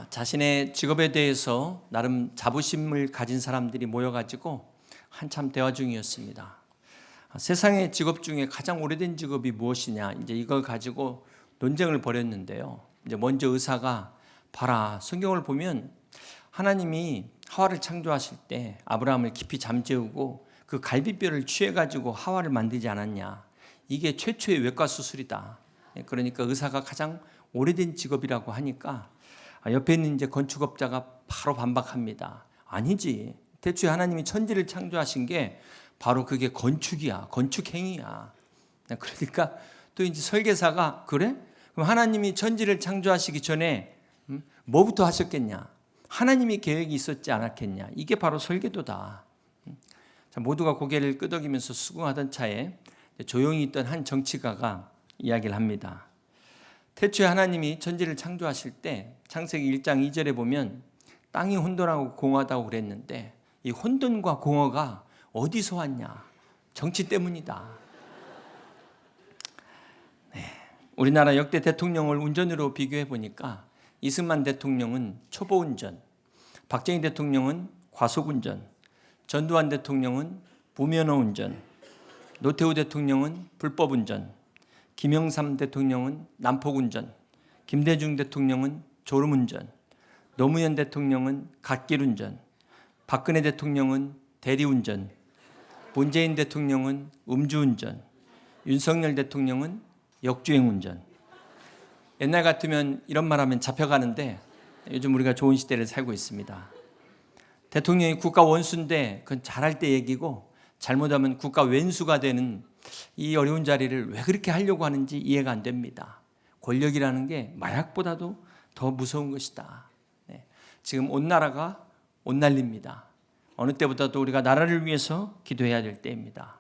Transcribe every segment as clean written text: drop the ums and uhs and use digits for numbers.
자신의 직업에 대해서 나름 자부심을 가진 사람들이 모여가지고 한참 대화 중이었습니다. 세상의 직업 중에 가장 오래된 직업이 무엇이냐, 이제 이걸 가지고 논쟁을 벌였는데요. 이제 먼저 의사가 봐라, 성경을 보면 하나님이 하와를 창조하실 때 아브라함을 깊이 잠재우고 그 갈비뼈를 취해가지고 하와를 만들지 않았냐. 이게 최초의 외과 수술이다. 그러니까 의사가 가장 오래된 직업이라고 하니까 옆에 있는 이제 건축업자가 바로 반박합니다. 아니지. 대초에 하나님이 천지를 창조하신 게 바로 그게 건축이야. 건축행위야. 그러니까 또 이제 설계사가 그래? 그럼 하나님이 천지를 창조하시기 전에 뭐부터 하셨겠냐? 하나님이 계획이 있었지 않았겠냐? 이게 바로 설계도다. 자, 모두가 고개를 끄덕이면서 수긍하던 차에 조용히 있던 한 정치가가 이야기를 합니다. 태초에 하나님이 천지를 창조하실 때 창세기 1장 2절에 보면 땅이 혼돈하고 공허하다고 그랬는데 이 혼돈과 공허가 어디서 왔냐? 정치 때문이다. 네. 우리나라 역대 대통령을 운전으로 비교해 보니까 이승만 대통령은 초보 운전, 박정희 대통령은 과속 운전, 전두환 대통령은 무면허 운전, 노태우 대통령은 불법 운전, 김영삼 대통령은 난폭 운전, 김대중 대통령은 졸음 운전, 노무현 대통령은 갓길 운전, 박근혜 대통령은 대리 운전, 문재인 대통령은 음주 운전, 윤석열 대통령은 역주행 운전. 옛날 같으면 이런 말하면 잡혀가는데 요즘 우리가 좋은 시대를 살고 있습니다. 대통령이 국가 원수인데 그건 잘할 때 얘기고 잘못하면 국가 왼수가 되는 이 어려운 자리를 왜 그렇게 하려고 하는지 이해가 안 됩니다. 권력이라는 게 마약보다도 더 무서운 것이다. 네. 지금 온 나라가 온 난리입니다. 어느 때보다도 우리가 나라를 위해서 기도해야 될 때입니다.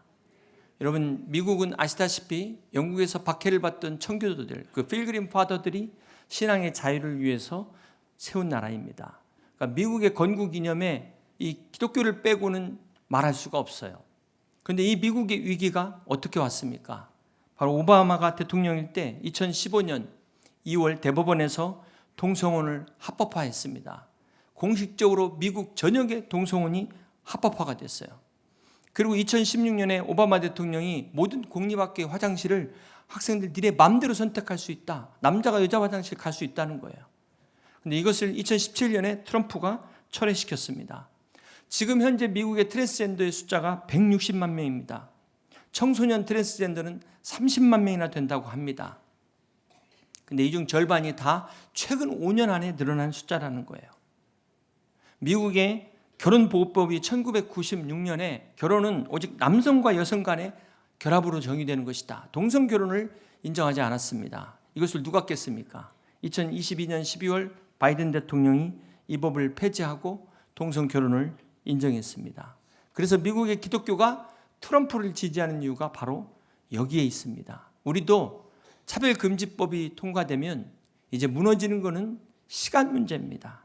여러분, 미국은 아시다시피 영국에서 박해를 받던 청교도들, 그 필그림 파더들이 신앙의 자유를 위해서 세운 나라입니다. 그러니까 미국의 건국 이념에 이 기독교를 빼고는 말할 수가 없어요. 그런데 이 미국의 위기가 어떻게 왔습니까? 바로 오바마가 대통령일 때 2015년 2월 대법원에서 동성혼을 합법화했습니다. 공식적으로 미국 전역의 동성혼이 합법화가 됐어요. 그리고 2016년에 오바마 대통령이 모든 공립학교의 화장실을 학생들 니네 마음대로 선택할 수 있다. 남자가 여자 화장실 갈 수 있다는 거예요. 그런데 이것을 2017년에 트럼프가 철회시켰습니다. 지금 현재 미국의 트랜스젠더의 숫자가 160만 명입니다. 청소년 트랜스젠더는 30만 명이나 된다고 합니다. 그런데 이 중 절반이 다 최근 5년 안에 늘어난 숫자라는 거예요. 미국의 결혼보호법이 1996년에 결혼은 오직 남성과 여성 간의 결합으로 정의되는 것이다. 동성결혼을 인정하지 않았습니다. 이것을 누가 깼습니까? 2022년 12월 바이든 대통령이 이 법을 폐지하고 동성결혼을 인정했습니다. 그래서 미국의 기독교가 트럼프를 지지하는 이유가 바로 여기에 있습니다. 우리도 차별금지법이 통과되면 이제 무너지는 것은 시간 문제입니다.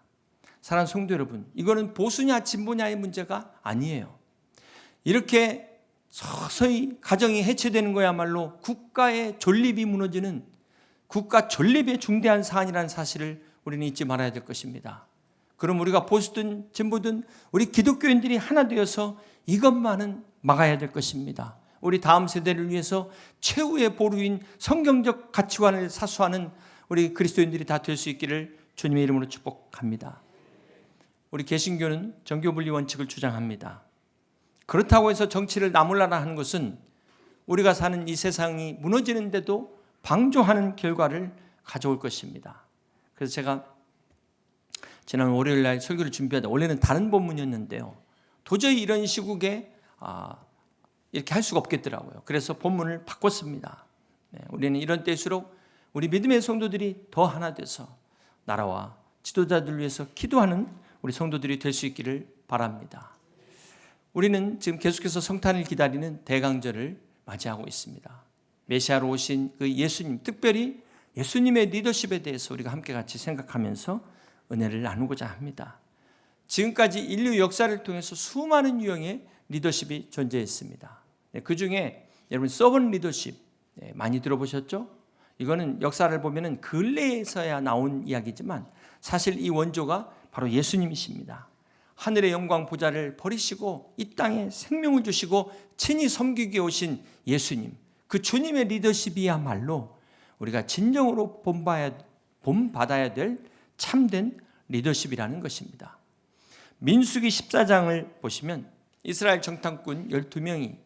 사랑하는 성도 여러분, 이거는 보수냐 진보냐의 문제가 아니에요. 이렇게 서서히 가정이 해체되는 거야말로 국가의 존립이 무너지는 국가 존립의 중대한 사안이라는 사실을 우리는 잊지 말아야 될 것입니다. 그럼 우리가 보수든 진보든 우리 기독교인들이 하나 되어서 이것만은 막아야 될 것입니다. 우리 다음 세대를 위해서 최후의 보루인 성경적 가치관을 사수하는 우리 그리스도인들이 다 될 수 있기를 주님의 이름으로 축복합니다. 우리 개신교는 정교분리 원칙을 주장합니다. 그렇다고 해서 정치를 나몰라라 하는 것은 우리가 사는 이 세상이 무너지는데도 방조하는 결과를 가져올 것입니다. 그래서 제가 지난 월요일 날 설교를 준비하다 원래는 다른 본문이었는데요. 도저히 이런 시국에 이렇게 할 수가 없겠더라고요. 그래서 본문을 바꿨습니다. 우리는 이런 때일수록 우리 믿음의 성도들이 더 하나 돼서 나라와 지도자들 위해서 기도하는 우리 성도들이 될 수 있기를 바랍니다. 우리는 지금 계속해서 성탄을 기다리는 대강절을 맞이하고 있습니다. 메시아로 오신 그 예수님, 특별히 예수님의 리더십에 대해서 우리가 함께 같이 생각하면서 은혜를 나누고자 합니다. 지금까지 인류 역사를 통해서 수많은 유형의 리더십이 존재했습니다. 그 중에 여러분 서번 리더십 많이 들어보셨죠? 이거는 역사를 보면은 근래에서야 나온 이야기지만 사실 이 원조가 바로 예수님이십니다. 하늘의 영광 보좌를 버리시고 이 땅에 생명을 주시고 친히 섬기게 오신 예수님, 그 주님의 리더십이야말로 우리가 진정으로 본받아야 될 참된 리더십이라는 것입니다. 민수기 14장을 보시면 이스라엘 정탐꾼 12명이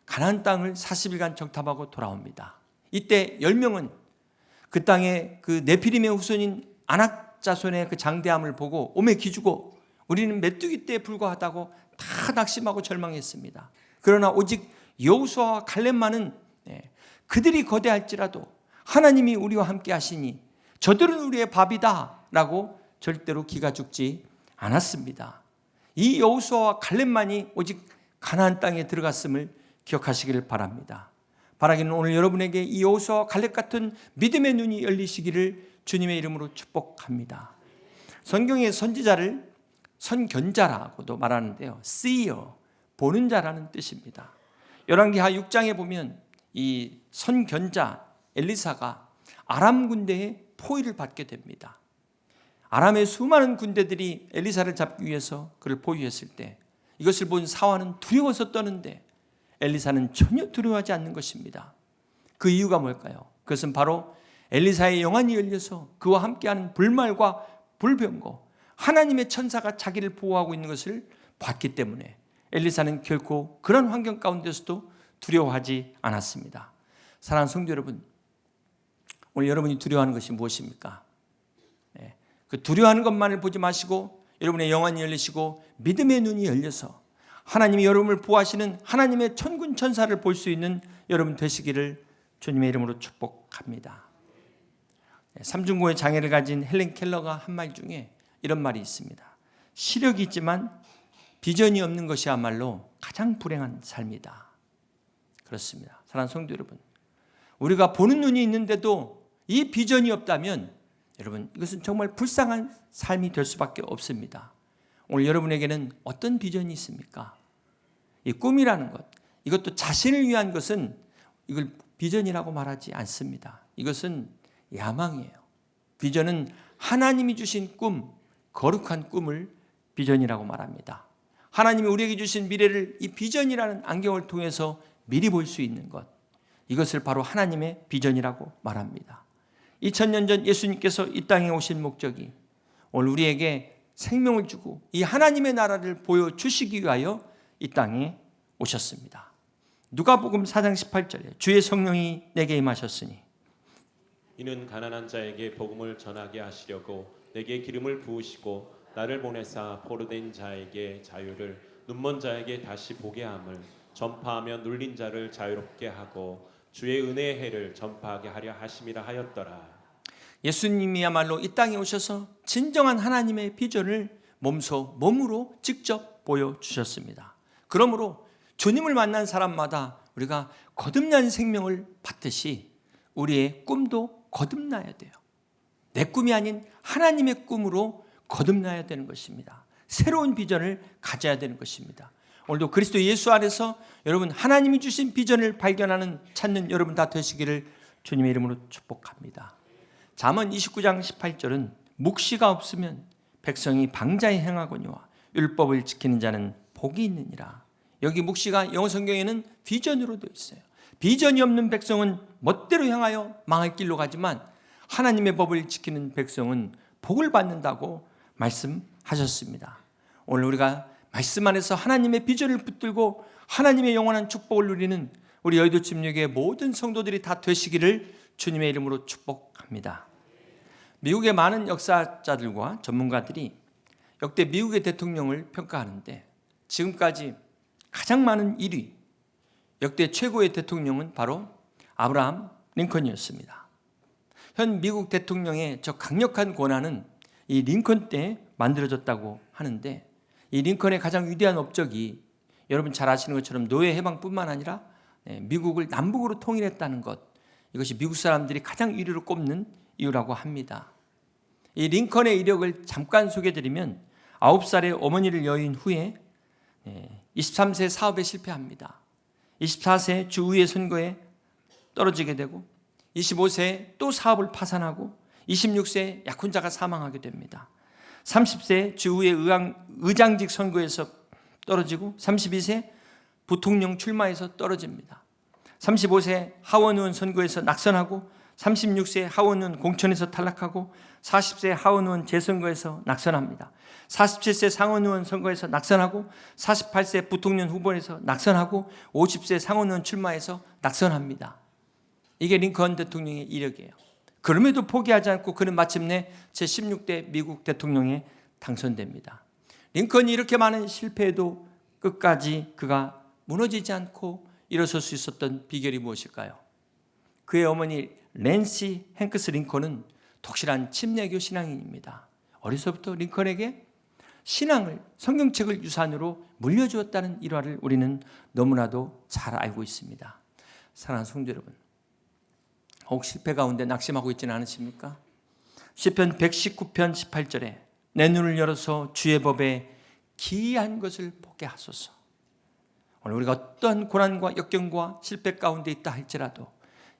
가나안 땅을 40일간 정탐하고 돌아옵니다. 이때 10명은 그 땅에 그 네피림의 후손인 아낙 자손의 그 장대함을 보고 오매 기주고 우리는 메뚜기 떼에 불과하다고 다 낙심하고 절망했습니다. 그러나 오직 여호수아와 갈렙만은 그들이 거대할지라도 하나님이 우리와 함께 하시니 저들은 우리의 밥이다 라고 절대로 기가 죽지 않았습니다. 이 여호수아와 갈렙만이 오직 가나안 땅에 들어갔음을 기억하시기를 바랍니다. 바라기는 오늘 여러분에게 이 여호수아와 갈렙 같은 믿음의 눈이 열리시기를 주님의 이름으로 축복합니다. 성경의 선지자를 선견자라고도 말하는데요, seer, 보는 자라는 뜻입니다. 열왕기하 6장에 보면 이 선견자 엘리사가 아람 군대의 포위를 받게 됩니다. 아람의 수많은 군대들이 엘리사를 잡기 위해서 그를 포위했을 때 이것을 본 사환은 두려워서 떠는데 엘리사는 전혀 두려워하지 않는 것입니다. 그 이유가 뭘까요? 그것은 바로 엘리사의 영안이 열려서 그와 함께하는 불말과 불병거, 하나님의 천사가 자기를 보호하고 있는 것을 봤기 때문에 엘리사는 결코 그런 환경 가운데서도 두려워하지 않았습니다. 사랑하는 성도 여러분, 오늘 여러분이 두려워하는 것이 무엇입니까? 그 두려워하는 것만을 보지 마시고 여러분의 영안이 열리시고 믿음의 눈이 열려서 하나님이 여러분을 보호하시는 하나님의 천군 천사를 볼 수 있는 여러분 되시기를 주님의 이름으로 축복합니다. 삼중고의 장애를 가진 헬렌 켈러가 한 말 중에 이런 말이 있습니다. 시력이 있지만 비전이 없는 것이야말로 가장 불행한 삶이다. 그렇습니다. 사랑하는 성도 여러분, 우리가 보는 눈이 있는데도 이 비전이 없다면 여러분, 이것은 정말 불쌍한 삶이 될 수밖에 없습니다. 오늘 여러분에게는 어떤 비전이 있습니까? 이 꿈이라는 것, 이것도 자신을 위한 것은 이걸 비전이라고 말하지 않습니다. 이것은 야망이에요. 비전은 하나님이 주신 꿈, 거룩한 꿈을 비전이라고 말합니다. 하나님이 우리에게 주신 미래를 이 비전이라는 안경을 통해서 미리 볼 수 있는 것, 이것을 바로 하나님의 비전이라고 말합니다. 2000년 전 예수님께서 이 땅에 오신 목적이 오늘 우리에게 생명을 주고 이 하나님의 나라를 보여주시기 위하여 이 땅에 오셨습니다. 누가복음 4장 18절에 주의 성령이 내게 임하셨으니 이는 가난한 자에게 복음을 전하게 하시려고 내게 기름을 부으시고 나를 보내사 포로된 자에게 자유를, 눈먼 자에게 다시 보게 함을, 전파하며 눌린 자를 자유롭게 하고 주의 은혜의 해를 전파하게 하려 하심이라 하였더라. 예수님이야말로 이 땅에 오셔서 진정한 하나님의 비전을 몸으로 직접 보여주셨습니다. 그러므로 주님을 만난 사람마다 우리가 거듭난 생명을 받듯이 우리의 꿈도 거듭나야 돼요. 내 꿈이 아닌 하나님의 꿈으로 거듭나야 되는 것입니다. 새로운 비전을 가져야 되는 것입니다. 오늘도 그리스도 예수 안에서 여러분 하나님이 주신 비전을 발견하는 찾는 여러분 다 되시기를 주님의 이름으로 축복합니다. 잠언 29장 18절은 묵시가 없으면 백성이 방자에 행하거니와 율법을 지키는 자는 복이 있느니라. 여기 묵시가 영어 성경에는 비전으로 되어 있어요. 비전이 없는 백성은 멋대로 향하여 망할 길로 가지만 하나님의 법을 지키는 백성은 복을 받는다고 말씀하셨습니다. 오늘 우리가 말씀 안에서 하나님의 비전을 붙들고 하나님의 영원한 축복을 누리는 우리 여의도 침례교회 모든 성도들이 다 되시기를 주님의 이름으로 축복합니다. 미국의 많은 역사자들과 전문가들이 역대 미국의 대통령을 평가하는데 지금까지 가장 많은 1위, 역대 최고의 대통령은 바로 아브라함 링컨이었습니다. 현 미국 대통령의 저 강력한 권한은 이 링컨 때 만들어졌다고 하는데 이 링컨의 가장 위대한 업적이 여러분 잘 아시는 것처럼 노예 해방뿐만 아니라 미국을 남북으로 통일했다는 것, 이것이 미국 사람들이 가장 1위로 꼽는 이유라고 합니다. 이 링컨의 이력을 잠깐 소개해드리면 9살에 어머니를 여인 후에 23세 사업에 실패합니다. 24세 주의회 선거에 떨어지게 되고 25세에 또 사업을 파산하고 26세 약혼자가 사망하게 됩니다. 30세 주의 의장직 선거에서 떨어지고 32세 부통령 출마에서 떨어집니다. 35세 하원의원 선거에서 낙선하고 36세 하원의원 공천에서 탈락하고 40세 하원의원 재선거에서 낙선합니다. 47세 상원의원 선거에서 낙선하고 48세 부통령 후보에서 낙선하고 50세 상원의원 출마에서 낙선합니다. 이게 링컨 대통령의 이력이에요. 그럼에도 포기하지 않고 그는 마침내 제16대 미국 대통령에 당선됩니다. 링컨이 이렇게 많은 실패에도 끝까지 그가 무너지지 않고 일어설 수 있었던 비결이 무엇일까요? 그의 어머니 낸시 행크스 링컨은 독실한 침례교 신앙인입니다. 어려서부터 링컨에게 신앙을, 성경책을 유산으로 물려주었다는 일화를 우리는 너무나도 잘 알고 있습니다. 사랑하는 성도 여러분, 혹 실패 가운데 낙심하고 있지는 않으십니까? 시편 119편 18절에 내 눈을 열어서 주의 법에 기이한 것을 보게 하소서. 오늘 우리가 어떠한 고난과 역경과 실패 가운데 있다 할지라도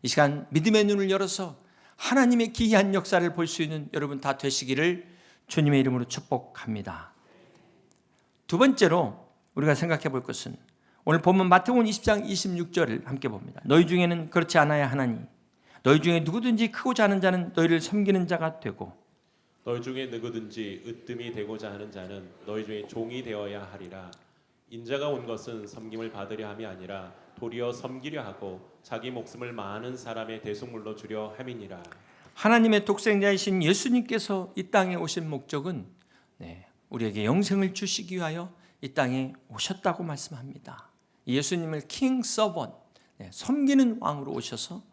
이 시간 믿음의 눈을 열어서 하나님의 기이한 역사를 볼 수 있는 여러분 다 되시기를 주님의 이름으로 축복합니다. 두 번째로 우리가 생각해 볼 것은 오늘 본문 마태복음 20장 26절을 함께 봅니다. 너희 중에는 그렇지 않아야 하나니 너희 중에 누구든지 크고자 하는 자는 너희를 섬기는 자가 되고 너희 중에 누구든지 으뜸이 되고자 하는 자는 너희 중에 종이 되어야 하리라. 인자가 온 것은 섬김을 받으려 함이 아니라 도리어 섬기려 하고 자기 목숨을 많은 사람의 대속물로 주려 함이니라. 하나님의 독생자이신 예수님께서 이 땅에 오신 목적은 우리에게 영생을 주시기 위하여 이 땅에 오셨다고 말씀합니다. 예수님을 킹 서번, 섬기는 왕으로 오셔서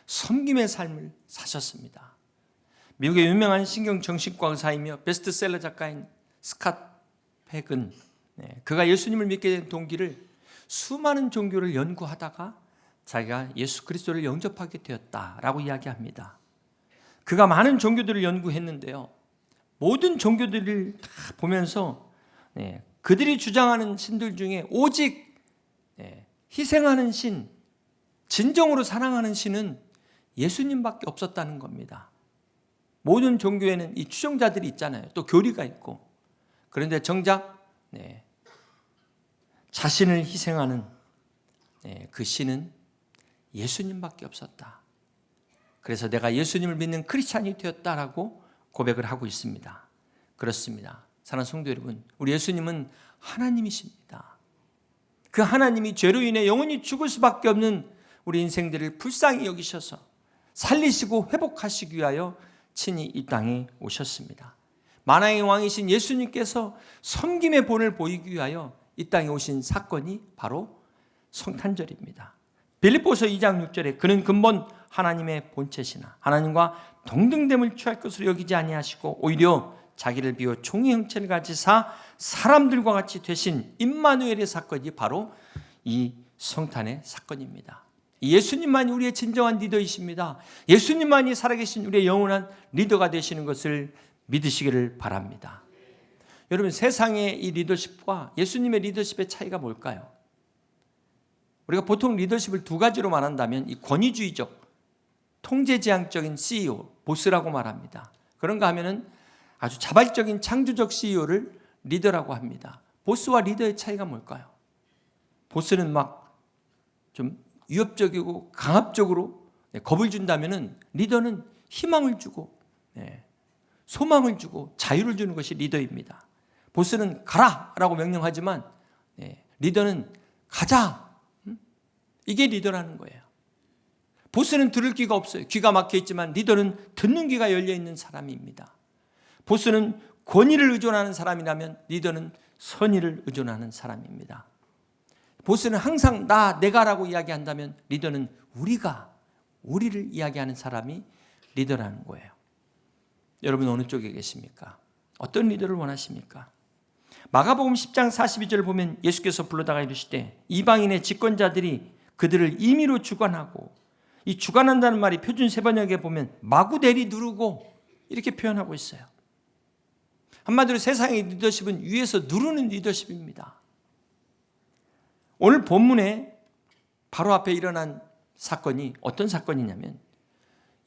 섬김의 삶을 사셨습니다. 미국의 유명한 신경 정신과 의사이며 베스트셀러 작가인 스캇 팩은 그가 예수님을 믿게 된 동기를 수많은 종교를 연구하다가 자기가 예수 그리스도를 영접하게 되었다라고 이야기합니다. 그가 많은 종교들을 연구했는데요. 모든 종교들을 다 보면서 그들이 주장하는 신들 중에 오직 희생하는 신, 진정으로 사랑하는 신은 예수님밖에 없었다는 겁니다. 모든 종교에는 이 추종자들이 있잖아요. 또 교리가 있고. 그런데 정작 자신을 희생하는 그 신은 예수님밖에 없었다. 그래서 내가 예수님을 믿는 크리스찬이 되었다라고 고백을 하고 있습니다. 그렇습니다. 사랑하는 성도 여러분, 우리 예수님은 하나님이십니다. 그 하나님이 죄로 인해 영원히 죽을 수밖에 없는 우리 인생들을 불쌍히 여기셔서 살리시고 회복하시기 위하여 친히 이 땅에 오셨습니다. 만왕의 왕이신 예수님께서 섬김의 본을 보이기 위하여 이 땅에 오신 사건이 바로 성탄절입니다. 빌립보서 2장 6절에 그는 근본 하나님의 본체시나 하나님과 동등됨을 취할 것으로 여기지 아니하시고 오히려 자기를 비워 종의 형체를 가지사 사람들과 같이 되신 임마누엘의 사건이 바로 이 성탄의 사건입니다. 예수님만이 우리의 진정한 리더이십니다. 예수님만이 살아계신 우리의 영원한 리더가 되시는 것을 믿으시기를 바랍니다. 여러분, 세상의 이 리더십과 예수님의 리더십의 차이가 뭘까요? 우리가 보통 리더십을 두 가지로 말한다면 이 권위주의적, 통제지향적인 CEO, 보스라고 말합니다. 그런가 하면은 아주 자발적인 창조적 CEO를 리더라고 합니다. 보스와 리더의 차이가 뭘까요? 보스는 막 좀 위협적이고 강압적으로 겁을 준다면은 리더는 희망을 주고 소망을 주고 자유를 주는 것이 리더입니다. 보스는 가라라고 명령하지만 리더는 가자. 이게 리더라는 거예요. 보스는 들을 귀가 없어요. 귀가 막혀 있지만 리더는 듣는 귀가 열려 있는 사람입니다. 보스는 권위를 의존하는 사람이라면 리더는 선의를 의존하는 사람입니다. 보스는 항상 내가라고 이야기한다면 리더는 우리를 이야기하는 사람이 리더라는 거예요. 여러분 어느 쪽에 계십니까? 어떤 리더를 원하십니까? 마가복음 10장 42절을 보면 예수께서 불러다가 이르시되 이방인의 집권자들이 그들을 임의로 주관하고, 이 주관한다는 말이 표준 세번역에 보면 마구대리 누르고 이렇게 표현하고 있어요. 한마디로 세상의 리더십은 위에서 누르는 리더십입니다. 오늘 본문에 바로 앞에 일어난 사건이 어떤 사건이냐면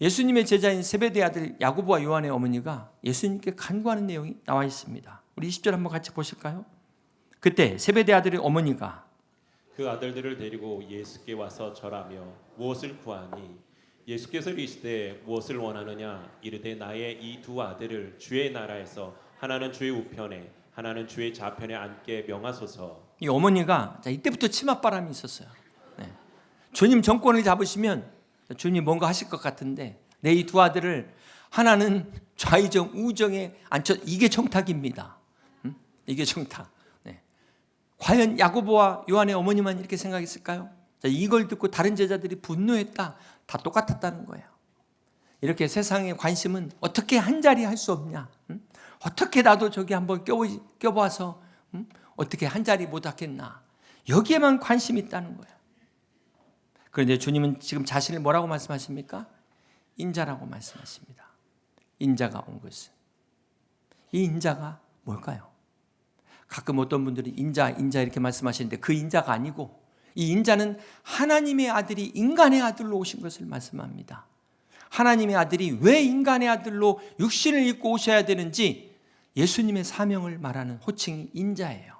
예수님의 제자인 세베대 아들 야고보와 요한의 어머니가 예수님께 간구하는 내용이 나와 있습니다. 우리 20절 한번 같이 보실까요? 그때 세베대 아들의 어머니가 그 아들들을 데리고 예수께 와서 절하며 무엇을 구하니 예수께서 이르시되 무엇을 원하느냐 이르되 나의 이 두 아들을 주의 나라에서 하나는 주의 우편에 하나는 주의 좌편에 앉게 명하소서. 이 어머니가 이때부터 치맛바람이 있었어요. 네. 주님 정권을 잡으시면 주님 뭔가 하실 것 같은데 내 이 두 아들을 하나는 좌의정 우정에 앉혀, 이게 청탁입니다. 이게 청탁. 네. 과연 야고보와 요한의 어머니만 이렇게 생각했을까요? 자, 이걸 듣고 다른 제자들이 분노했다. 다 똑같았다는 거예요. 이렇게 세상의 관심은 어떻게 한 자리 할 수 없냐? 어떻게 나도 저기 한번 껴봐서 어떻게 한 자리 못 하겠나? 여기에만 관심이 있다는 거예요. 그런데 주님은 지금 자신을 뭐라고 말씀하십니까? 인자라고 말씀하십니다. 인자가 온 것은. 이 인자가 뭘까요? 가끔 어떤 분들이 인자 이렇게 말씀하시는데 그 인자가 아니고 이 인자는 하나님의 아들이 인간의 아들로 오신 것을 말씀합니다. 하나님의 아들이 왜 인간의 아들로 육신을 입고 오셔야 되는지 예수님의 사명을 말하는 호칭이 인자예요.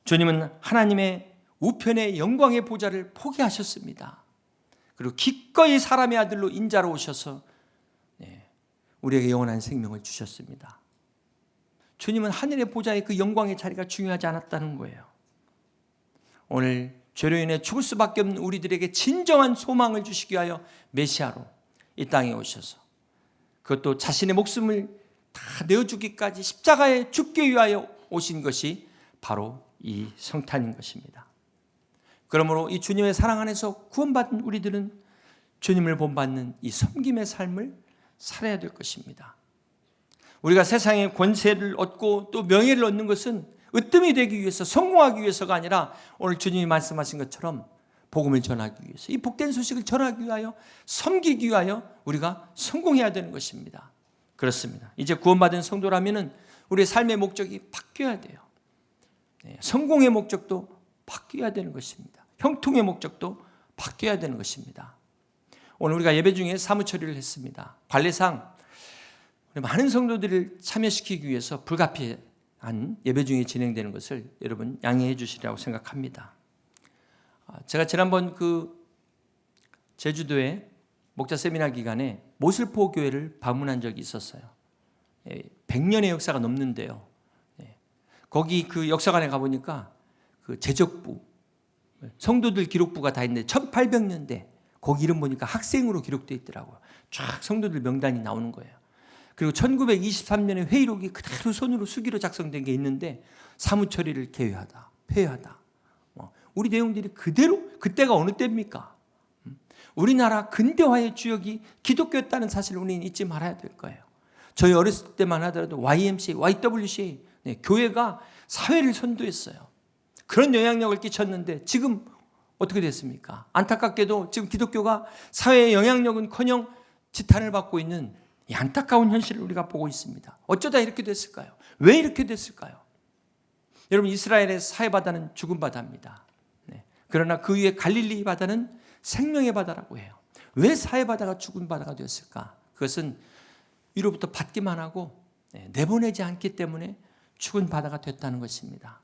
주님은 하나님의 우편의 영광의 보좌를 포기하셨습니다. 그리고 기꺼이 사람의 아들로 인자로 오셔서 우리에게 영원한 생명을 주셨습니다. 주님은 하늘의 보좌의 그 영광의 자리가 중요하지 않았다는 거예요. 오늘 죄로 인해 죽을 수밖에 없는 우리들에게 진정한 소망을 주시기 위하여 메시아로 이 땅에 오셔서 그것도 자신의 목숨을 다 내어주기까지 십자가에 죽기 위하여 오신 것이 바로 이 성탄인 것입니다. 그러므로 이 주님의 사랑 안에서 구원받은 우리들은 주님을 본받는 이 섬김의 삶을 살아야 될 것입니다. 우리가 세상의 권세를 얻고 또 명예를 얻는 것은 으뜸이 되기 위해서 성공하기 위해서가 아니라 오늘 주님이 말씀하신 것처럼 복음을 전하기 위해서 이 복된 소식을 전하기 위하여 섬기기 위하여 우리가 성공해야 되는 것입니다. 그렇습니다. 이제 구원받은 성도라면 우리의 삶의 목적이 바뀌어야 돼요. 성공의 목적도 바뀌어야 되는 것입니다. 형통의 목적도 바뀌어야 되는 것입니다. 오늘 우리가 예배 중에 사무처리를 했습니다. 관례상 많은 성도들을 참여시키기 위해서 불가피한 예배 중에 진행되는 것을 여러분 양해해 주시리라고 생각합니다. 제가 지난번 제주도에 목자 세미나 기간에 모슬포 교회를 방문한 적이 있었어요. 100년의 역사가 넘는데요. 거기 그 역사관에 가보니까 그 제적부, 성도들 기록부가 다 있는데 1800년대 거기 이름 보니까 학생으로 기록되어 있더라고요. 쫙 성도들 명단이 나오는 거예요. 그리고 1923년에 회의록이 그대로 손으로 수기로 작성된 게 있는데 사무처리를 개회하다, 폐회하다. 우리 내용들이 그대로 그때가 어느 때입니까? 우리나라 근대화의 주역이 기독교였다는 사실을 우리는 잊지 말아야 될 거예요. 저희 어렸을 때만 하더라도 YMCA, YWCA 교회가 사회를 선도했어요. 그런 영향력을 끼쳤는데 지금 어떻게 됐습니까? 안타깝게도 지금 기독교가 사회의 영향력은커녕 지탄을 받고 있는 이 안타까운 현실을 우리가 보고 있습니다. 어쩌다 이렇게 됐을까요? 왜 이렇게 됐을까요? 여러분 이스라엘의 사해 바다는 죽은 바다입니다. 그러나 그 위에 갈릴리 바다는 생명의 바다라고 해요. 왜 사해 바다가 죽은 바다가 되었을까? 그것은 위로부터 받기만 하고 내보내지 않기 때문에 죽은 바다가 됐다는 것입니다.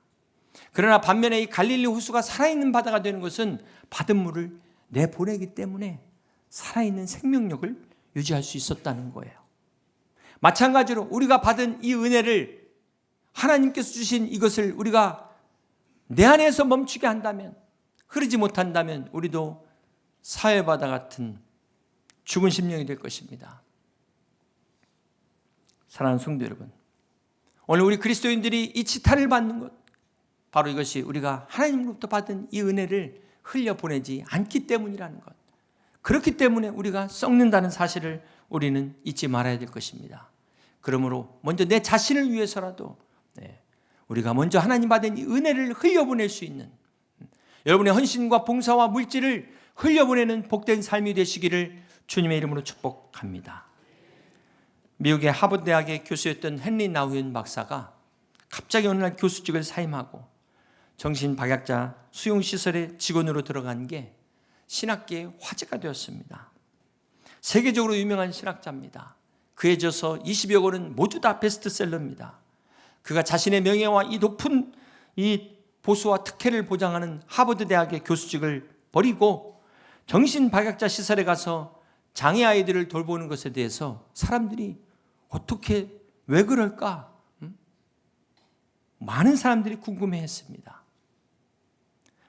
그러나 반면에 이 갈릴리 호수가 살아있는 바다가 되는 것은 받은 물을 내보내기 때문에 살아있는 생명력을 유지할 수 있었다는 거예요. 마찬가지로 우리가 받은 이 은혜를 하나님께서 주신 이것을 우리가 내 안에서 멈추게 한다면, 흐르지 못한다면 우리도 사회바다 같은 죽은 심령이 될 것입니다. 사랑하는 성도 여러분, 오늘 우리 그리스도인들이 이 지탄을 받는 것, 바로 이것이 우리가 하나님으로부터 받은 이 은혜를 흘려보내지 않기 때문이라는 것. 그렇기 때문에 우리가 썩는다는 사실을 우리는 잊지 말아야 될 것입니다. 그러므로 먼저 내 자신을 위해서라도 우리가 먼저 하나님 받은 이 은혜를 흘려보낼 수 있는, 여러분의 헌신과 봉사와 물질을 흘려보내는 복된 삶이 되시기를 주님의 이름으로 축복합니다. 미국의 하버드 대학의 교수였던 헨리 나우현 박사가 갑자기 어느 날 교수직을 사임하고 정신박약자 수용시설의 직원으로 들어간 게 신학계의 화제가 되었습니다. 세계적으로 유명한 신학자입니다. 그에 져서 20여 권은 모두 다 베스트셀러입니다. 그가 자신의 명예와 이 높은 이 보수와 특혜를 보장하는 하버드 대학의 교수직을 버리고 정신박약자 시설에 가서 장애 아이들을 돌보는 것에 대해서 사람들이 어떻게 왜 그럴까? 많은 사람들이 궁금해했습니다.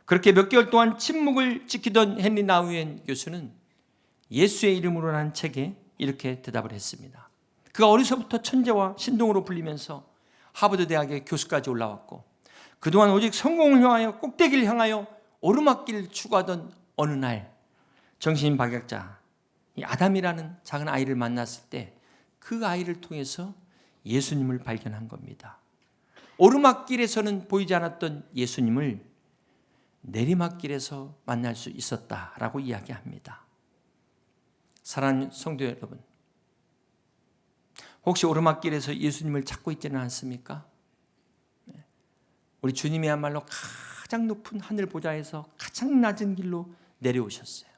그렇게 몇 개월 동안 침묵을 지키던 헨리 나우엔 교수는 예수의 이름으로라는 책에 이렇게 대답을 했습니다. 그가 어려서부터 천재와 신동으로 불리면서 하버드 대학의 교수까지 올라왔고 그동안 오직 성공을 향하여 꼭대기를 향하여 오르막길을 추구하던 어느 날 정신박약자 이 아담이라는 작은 아이를 만났을 때 그 아이를 통해서 예수님을 발견한 겁니다. 오르막길에서는 보이지 않았던 예수님을 내리막길에서 만날 수 있었다라고 이야기합니다. 사랑하는 성도 여러분, 혹시 오르막길에서 예수님을 찾고 있지는 않습니까? 우리 주님이야말로 가장 높은 하늘 보좌에서 가장 낮은 길로 내려오셨어요.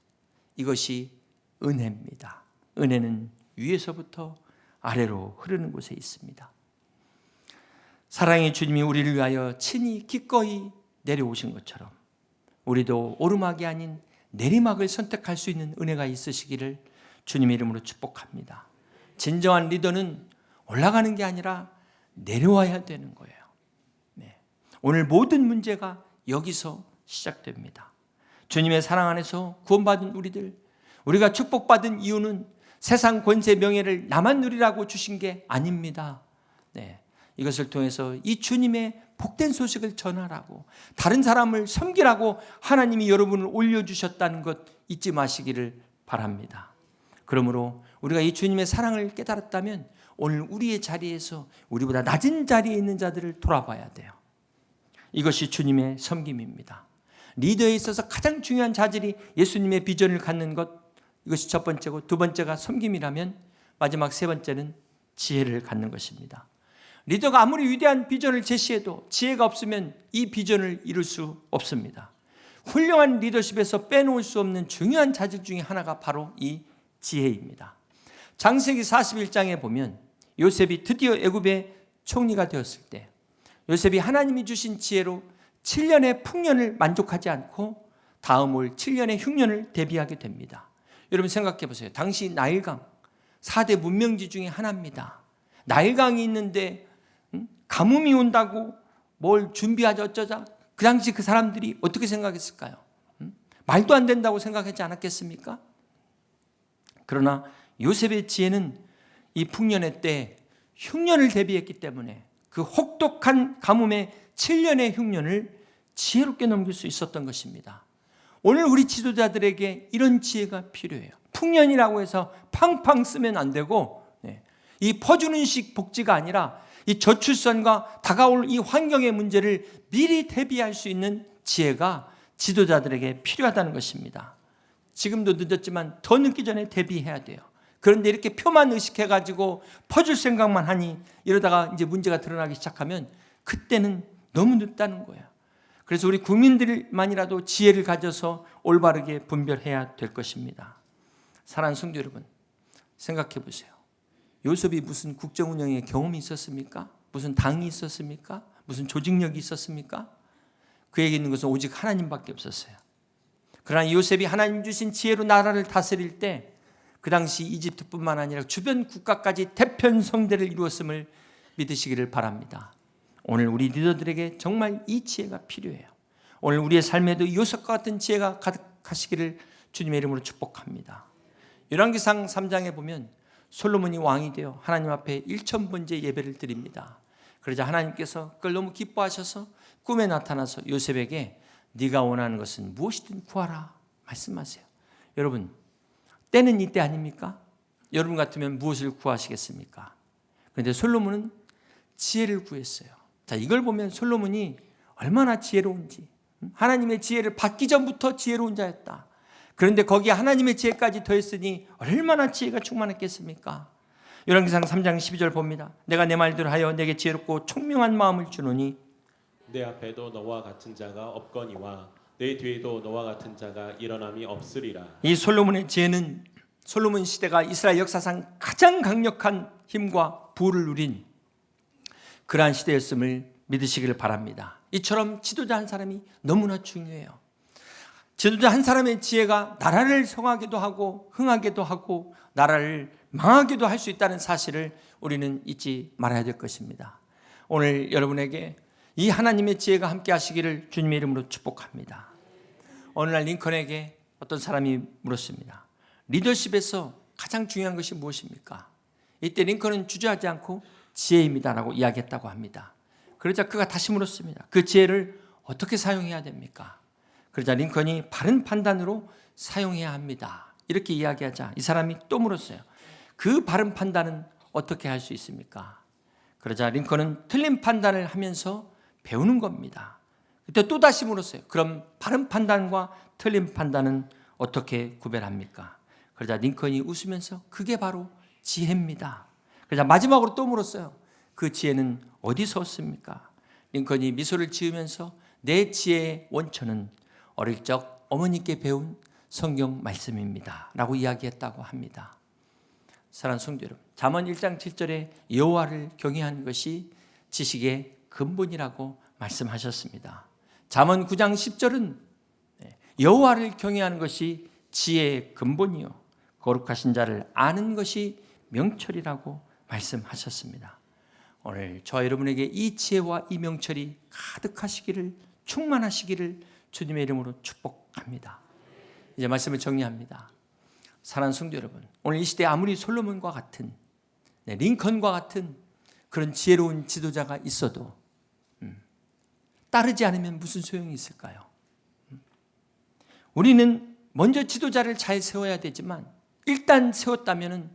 이것이 은혜입니다. 은혜는 위에서부터 아래로 흐르는 곳에 있습니다. 사랑의 주님이 우리를 위하여 친히 기꺼이 내려오신 것처럼 우리도 오르막이 아닌 내리막을 선택할 수 있는 은혜가 있으시기를 주님의 이름으로 축복합니다. 진정한 리더는 올라가는 게 아니라 내려와야 되는 거예요. 네. 오늘 모든 문제가 여기서 시작됩니다. 주님의 사랑 안에서 구원받은 우리가 축복받은 이유는 세상 권세 명예를 나만 누리라고 주신 게 아닙니다. 네. 이것을 통해서 이 주님의 복된 소식을 전하라고 다른 사람을 섬기라고 하나님이 여러분을 올려주셨다는 것 잊지 마시기를 바랍니다. 그러므로 우리가 이 주님의 사랑을 깨달았다면 오늘 우리의 자리에서 우리보다 낮은 자리에 있는 자들을 돌아봐야 돼요. 이것이 주님의 섬김입니다. 리더에 있어서 가장 중요한 자질이 예수님의 비전을 갖는 것, 이것이 첫 번째고 두 번째가 섬김이라면 마지막 세 번째는 지혜를 갖는 것입니다. 리더가 아무리 위대한 비전을 제시해도 지혜가 없으면 이 비전을 이룰 수 없습니다. 훌륭한 리더십에서 빼놓을 수 없는 중요한 자질 중에 하나가 바로 이 지혜입니다. 창세기 41장에 보면 요셉이 드디어 애굽의 총리가 되었을 때 요셉이 하나님이 주신 지혜로 7년의 풍년을 만족하지 않고 다음 올 7년의 흉년을 대비하게 됩니다. 여러분 생각해 보세요. 당시 나일강 4대 문명지 중에 하나입니다. 나일강이 있는데 가뭄이 온다고 뭘 준비하자 어쩌자. 그 당시 그 사람들이 어떻게 생각했을까요? 말도 안 된다고 생각하지 않았겠습니까? 그러나 요셉의 지혜는 이 풍년의 때 흉년을 대비했기 때문에 그 혹독한 가뭄의 7년의 흉년을 지혜롭게 넘길 수 있었던 것입니다. 오늘 우리 지도자들에게 이런 지혜가 필요해요. 풍년이라고 해서 팡팡 쓰면 안 되고 이 퍼주는 식 복지가 아니라 이 저출산과 다가올 이 환경의 문제를 미리 대비할 수 있는 지혜가 지도자들에게 필요하다는 것입니다. 지금도 늦었지만 더 늦기 전에 대비해야 돼요. 그런데 이렇게 표만 의식해가지고 퍼줄 생각만 하니 이러다가 이제 문제가 드러나기 시작하면 그때는 너무 늦다는 거예요. 그래서 우리 국민들만이라도 지혜를 가져서 올바르게 분별해야 될 것입니다. 사랑하는 성도 여러분, 생각해 보세요. 요셉이 무슨 국정 운영의 경험이 있었습니까? 무슨 당이 있었습니까? 무슨 조직력이 있었습니까? 그에게 있는 것은 오직 하나님밖에 없었어요. 그러나 요셉이 하나님 주신 지혜로 나라를 다스릴 때 그 당시 이집트뿐만 아니라 주변 국가까지 태평성대를 이루었음을 믿으시기를 바랍니다. 오늘 우리 리더들에게 정말 이 지혜가 필요해요. 오늘 우리의 삶에도 요셉과 같은 지혜가 가득하시기를 주님의 이름으로 축복합니다. 열왕기상 3장에 보면 솔로몬이 왕이 되어 하나님 앞에 1000번째 예배를 드립니다. 그러자 하나님께서 그걸 너무 기뻐하셔서 꿈에 나타나서 요셉에게 네가 원하는 것은 무엇이든 구하라 말씀하세요. 여러분, 때는 이때 아닙니까? 여러분 같으면 무엇을 구하시겠습니까? 그런데 솔로몬은 지혜를 구했어요. 자, 이걸 보면 솔로몬이 얼마나 지혜로운지, 하나님의 지혜를 받기 전부터 지혜로운 자였다. 그런데 거기에 하나님의 지혜까지 더했으니 얼마나 지혜가 충만했겠습니까? 열왕기상 3장 12절 봅니다. 내가 내 말대로 하여 내게 지혜롭고 총명한 마음을 주노니 내 앞에도 너와 같은 자가 없거니와 내 뒤에도 너와 같은 자가 일어남이 없으리라. 이 솔로몬의 지혜는 솔로몬 시대가 이스라엘 역사상 가장 강력한 힘과 부를 누린 그러한 시대였음을 믿으시기를 바랍니다. 이처럼 지도자 한 사람이 너무나 중요해요. 지도자 한 사람의 지혜가 나라를 성하기도 하고 흥하기도 하고 나라를 망하기도 할 수 있다는 사실을 우리는 잊지 말아야 될 것입니다. 오늘 여러분에게 이 하나님의 지혜가 함께 하시기를 주님의 이름으로 축복합니다. 오늘날 링컨에게 어떤 사람이 물었습니다. 리더십에서 가장 중요한 것이 무엇입니까? 이때 링컨은 주저하지 않고 지혜입니다라고 이야기했다고 합니다. 그러자 그가 다시 물었습니다. 그 지혜를 어떻게 사용해야 됩니까? 그러자 링컨이 바른 판단으로 사용해야 합니다. 이렇게 이야기하자 이 사람이 또 물었어요. 그 바른 판단은 어떻게 할 수 있습니까? 그러자 링컨은 틀린 판단을 하면서 배우는 겁니다. 그때 또 다시 물었어요. 그럼 바른 판단과 틀린 판단은 어떻게 구별합니까? 그러자 링컨이 웃으면서 그게 바로 지혜입니다. 그러자 마지막으로 또 물었어요. 그 지혜는 어디서 얻습니까? 링컨이 미소를 지으면서 내 지혜의 원천은 어릴 적 어머니께 배운 성경 말씀입니다 라고 이야기했다고 합니다. 사랑하는 성도 여러분, 잠언 1장 7절에 여호와를 경외하는 것이 지식의 근본이라고 말씀하셨습니다. 잠언 9장 10절은 여호와를 경외하는 것이 지혜의 근본이요 거룩하신 자를 아는 것이 명철이라고 말씀하셨습니다. 오늘 저와 여러분에게 이 지혜와 이 명철이 가득하시기를 충만하시기를 주님의 이름으로 축복합니다. 이제 말씀을 정리합니다. 사랑하는 성도 여러분, 오늘 이 시대에 아무리 솔로몬과 같은 링컨과 같은 그런 지혜로운 지도자가 있어도 따르지 않으면 무슨 소용이 있을까요? 우리는 먼저 지도자를 잘 세워야 되지만 일단 세웠다면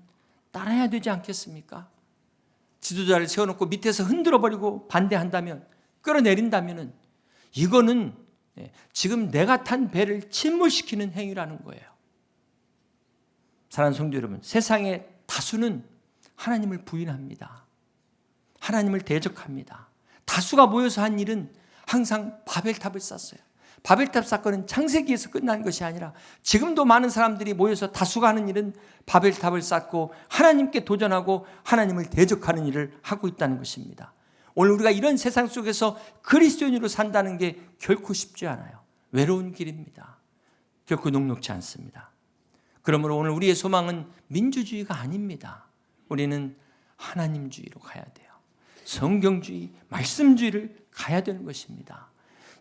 따라야 되지 않겠습니까? 지도자를 세워놓고 밑에서 흔들어버리고 반대한다면, 끌어내린다면 이거는 지금 내가 탄 배를 침몰시키는 행위라는 거예요. 사랑하는 성도 여러분, 세상의 다수는 하나님을 부인합니다. 하나님을 대적합니다. 다수가 모여서 한 일은 항상 바벨탑을 쌓았어요. 바벨탑 사건은 창세기에서 끝난 것이 아니라 지금도 많은 사람들이 모여서 다수가 하는 일은 바벨탑을 쌓고 하나님께 도전하고 하나님을 대적하는 일을 하고 있다는 것입니다. 오늘 우리가 이런 세상 속에서 그리스도인으로 산다는 게 결코 쉽지 않아요. 외로운 길입니다. 결코 녹록지 않습니다. 그러므로 오늘 우리의 소망은 민주주의가 아닙니다. 우리는 하나님주의로 가야 돼요. 성경주의, 말씀주의를 가야 되는 것입니다.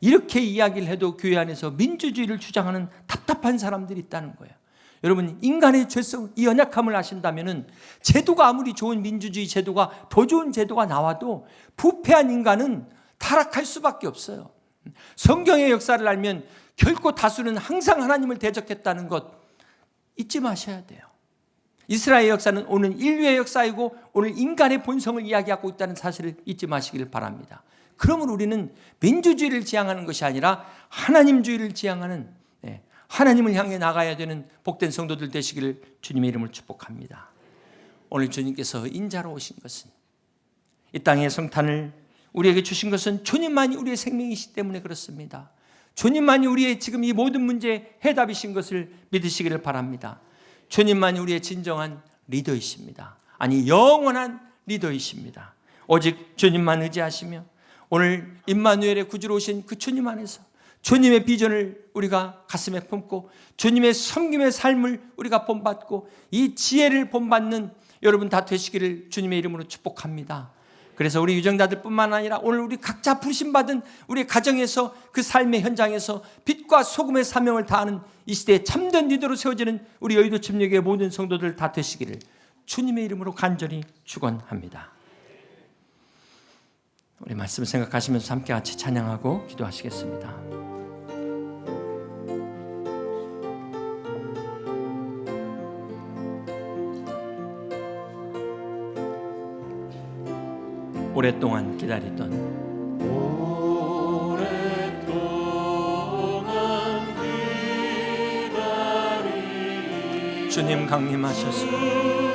이렇게 이야기를 해도 교회 안에서 민주주의를 주장하는 답답한 사람들이 있다는 거예요. 여러분, 인간의 죄성, 이 연약함을 아신다면 제도가 아무리 좋은 민주주의 제도가 더 좋은 제도가 나와도 부패한 인간은 타락할 수밖에 없어요. 성경의 역사를 알면 결코 다수는 항상 하나님을 대적했다는 것 잊지 마셔야 돼요. 이스라엘 역사는 오늘 인류의 역사이고 오늘 인간의 본성을 이야기하고 있다는 사실을 잊지 마시길 바랍니다. 그러므로 우리는 민주주의를 지향하는 것이 아니라 하나님주의를 지향하는, 하나님을 향해 나가야 되는 복된 성도들 되시기를 주님의 이름을 축복합니다. 오늘 주님께서 인자로 오신 것은, 이 땅의 성탄을 우리에게 주신 것은 주님만이 우리의 생명이시기 때문에 그렇습니다. 주님만이 우리의 지금 이 모든 문제의 해답이신 것을 믿으시기를 바랍니다. 주님만이 우리의 진정한 리더이십니다. 아니, 영원한 리더이십니다. 오직 주님만 의지하시며 오늘 임마누엘의 구주로 오신 그 주님 안에서 주님의 비전을 우리가 가슴에 품고 주님의 섬김의 삶을 우리가 본받고 이 지혜를 본받는 여러분 다 되시기를 주님의 이름으로 축복합니다. 그래서 우리 유정자들뿐만 아니라 오늘 우리 각자 부르심받은 우리 가정에서 그 삶의 현장에서 빛과 소금의 사명을 다하는 이 시대에 참된 리더로 세워지는 우리 여의도 침례교회 모든 성도들 다 되시기를 주님의 이름으로 간절히 축원합니다. 우리 말씀 생각하시면서 함께 같이 찬양하고 기도하시겠습니다. 오랫동안 기다리던 주님 강림하셔서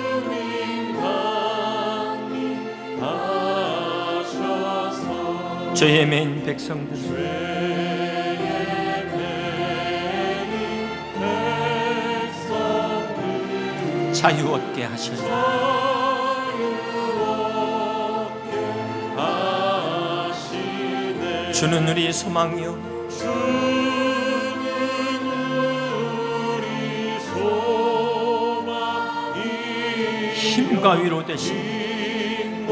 죄의 매인 백성들 자유 얻게 하시니 주는 우리 소망이요 힘과 위로 되시니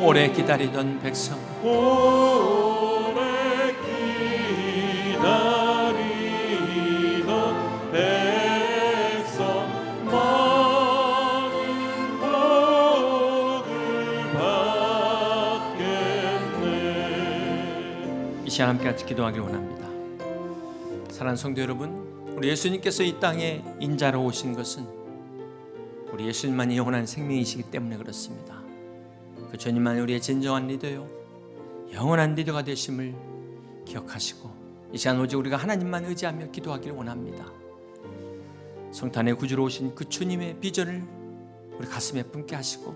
오래 기다리던 백성 많은 복을 받겠네. 이 시간 함께 같이 기도하길 원합니다. 사랑하는 성도 여러분, 우리 예수님께서 이 땅에 인자로 오신 것은 우리 예수님만이 영원한 생명이시기 때문에 그렇습니다. 그 주님만이 우리의 진정한 리더요 영원한 리더가 되심을 기억하시고 이 시간 오직 우리가 하나님만 의지하며 기도하길 원합니다. 성탄의 구주로 오신 그 주님의 비전을 우리 가슴에 품게 하시고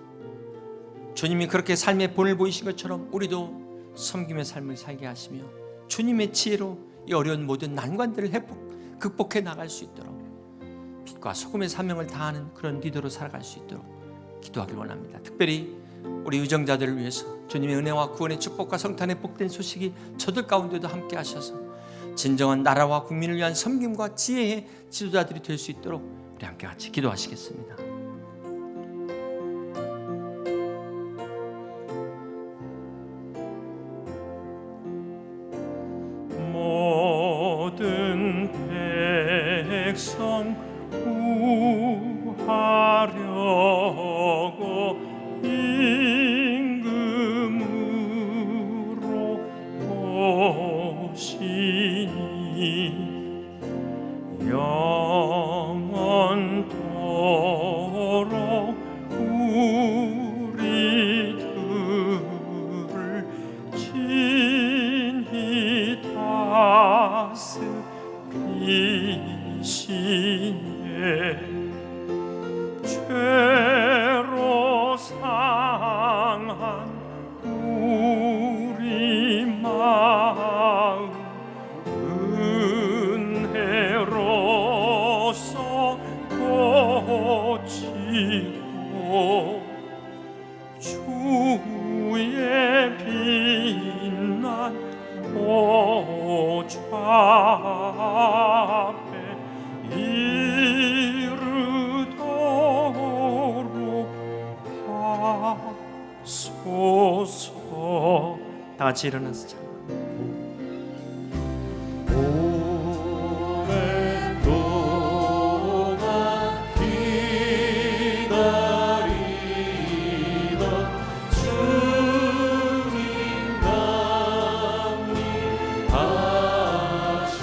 주님이 그렇게 삶의 본을 보이신 것처럼 우리도 섬김의 삶을 살게 하시며 주님의 지혜로 이 어려운 모든 난관들을 극복해 나갈 수 있도록 빛과 소금의 사명을 다하는 그런 리더로 살아갈 수 있도록 기도하길 원합니다. 특별히 우리 유정자들을 위해서 주님의 은혜와 구원의 축복과 성탄의 복된 소식이 저들 가운데도 함께 하셔서 진정한 나라와 국민을 위한 섬김과 지혜의 지도자들이 될 수 있도록 우리 함께 같이 기도하시겠습니다. 모든 백성 구하려고 임금으로 오시니 영원토록 우리들을 친히 다스리시네. 죄로 상한 우리 마음 은혜로서 고치고 주의 빛난 보좌 앞에 이르도록 하소서. 다 같이 일어나서 찬양합니다. 오랫동안 기다리던 주님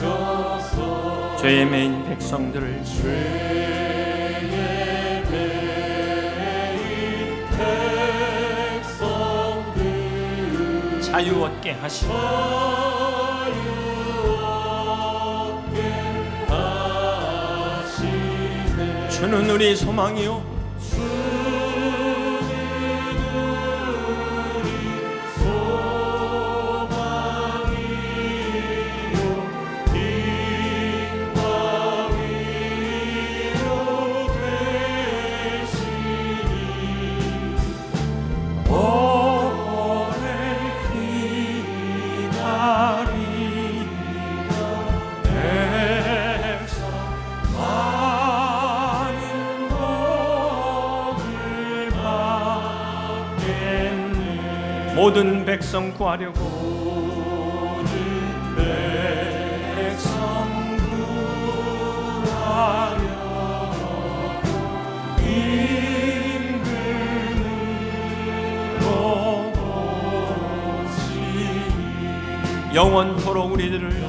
합리하셔서 죄의 매인 백성들을 죄의 매인 백성들 자유 얻게 하시고 주는 우리 소망이요 모든 백성 구하려고 모든 백성 구하려고 임금으로 오시니 영원토록 우리들을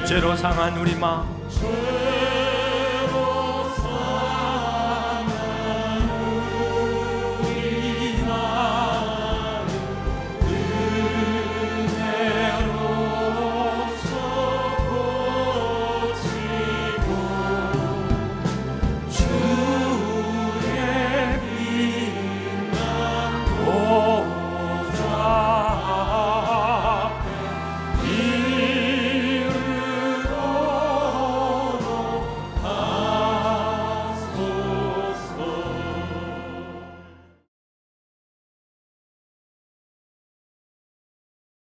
죄로 상한 우리 마음